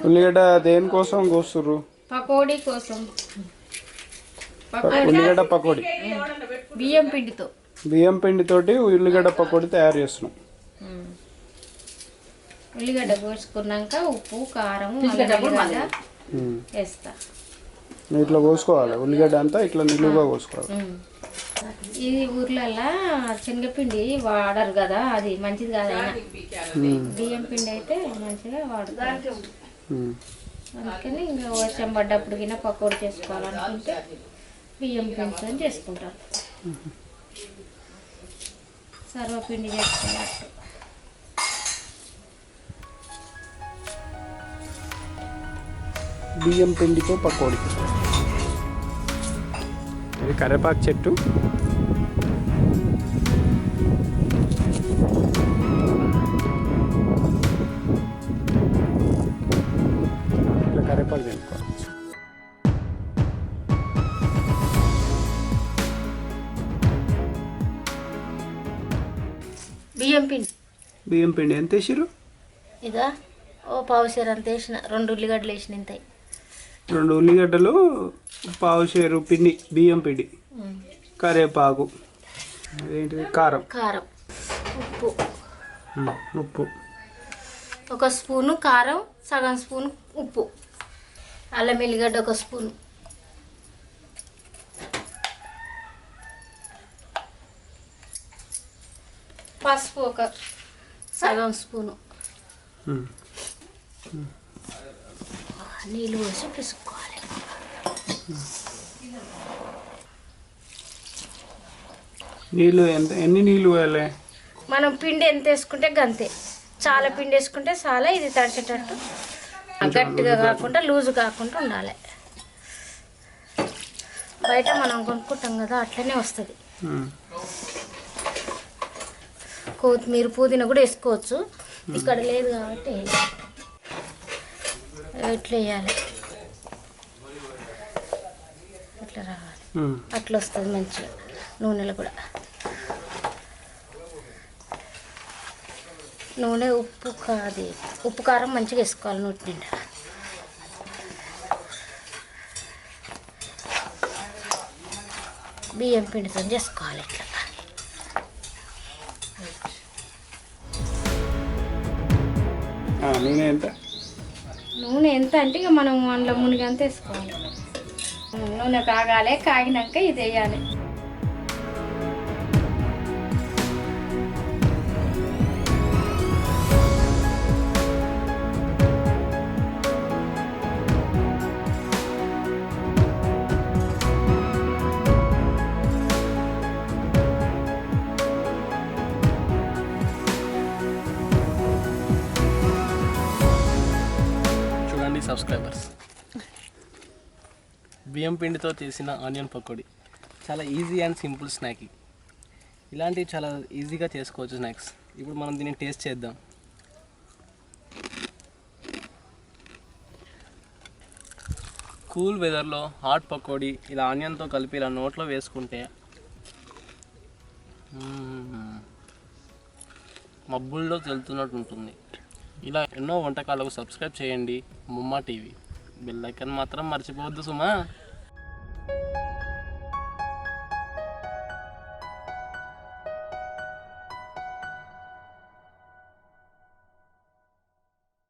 ఉల్లిగడ్డ దేనికోసం కోస్తుర్రు? పకోడీ కోసం. ఉల్లిగడ్డ పకోడీ బియ్యం పిండితోటి ఉల్లిగడ్డ పకోడీ తయారు చేస్తున్నాం. ఉల్లిగడ్డ కోసుకున్నాక ఉప్పు కారం వేస్తా. ఇట్లా కోసుకోవాలి ఉల్లిగడ్డ అంతా ఇట్లా నిలువుగా కోసుకోవాలి. ఈ ఊర్లల్లో శనగపిండి వాడరు కదా, అది మంచిది కాదైనా. బియ్యం పిండి అయితే మంచిగా వాడుతారు. అందుకని ఇంకా వర్షం పడ్డప్పుడు కింద పకోడీ చేసుకోవాలనుకుంటే బియ్యం పిండితో చేసుకుంటారు. సర్వపిండి చేసుకున్నట్టు. బియ్యం పిండితో పకోడీ. ఇది కరివేపాకు చెట్టు. ఇట్లా కరివేపాకు తినుకోవచ్చు. బియ్యం పిండి ఎంత వేసిరు? ఇక ఓ పావుసేరు అంత వేసిన, 2 ఉల్లిగడ్డలు వేసిన. ఇంత 2 ఉల్లిగడ్డలు, పావుసేరు పిండి, బియ్యం పిండి, కరివేపాకు, ఏంటిది కారం, ఉప్పు 1 స్పూను కారం, సగం స్పూను ఉప్పు, అల్లం ఎల్లిగడ్డ 1 స్పూను, పసుపు 1 సగం స్పూను, నీళ్ళు పోసి పిసుకోవాలి. నీళ్ళు ఎన్ని నీళ్ళు పోయాలి? మనం పిండి ఎంత వేసుకుంటే గంతే. చాలా పిండి వేసుకుంటే చాలా ఇది తడిచేటట్టు, గట్టిగా కాకుండా లూజు కాకుండా ఉండాలి. బయట మనం కొనుక్కుంటాం కదా, అట్లనే వస్తుంది. కొత్తిమీర పుదీనా కూడా వేసుకోవచ్చు, ఇక్కడ లేదు కాబట్టి ఇట్లా వేయాలి. ఇట్లా రావాలి, అట్లా వస్తుంది మంచిగా. నూనెలో కూడా నూనె, ఉప్పు కారం మంచిగా వేసుకోవాలి నూనె నిండా. బియ్యం పిండితో చేసుకోవాలి ఇట్లా. నూనె ఎంత అంటే ఇక మనం అందులో మునిగంత వేసుకోవాలి. నూనె కాగాలి, కాగినాక ఇది వేయాలి. సబ్స్క్రైబర్స్, బియ్యం పిండితో చేసిన ఆనియన్ పకోడీ చాలా ఈజీ అండ్ సింపుల్ స్నాక్. ఇలాంటివి చాలా ఈజీగా చేసుకోవచ్చు స్నాక్స్. ఇప్పుడు మనం దీన్ని టేస్ట్ చేద్దాం. కూల్ వెదర్లో హాట్ పకోడీ ఇలా ఆనియన్తో కలిపి ఇలా నోట్లో వేసుకుంటే మబ్బుల్లో తెలుతున్నట్టు ఉంటుంది. ఇలా ఎన్నో వంటకాలకు సబ్స్క్రైబ్ చేయండి ముమ్మా టీవీ. బెల్ ఐకాన్ మాత్రం మర్చిపోవద్దు సుమా.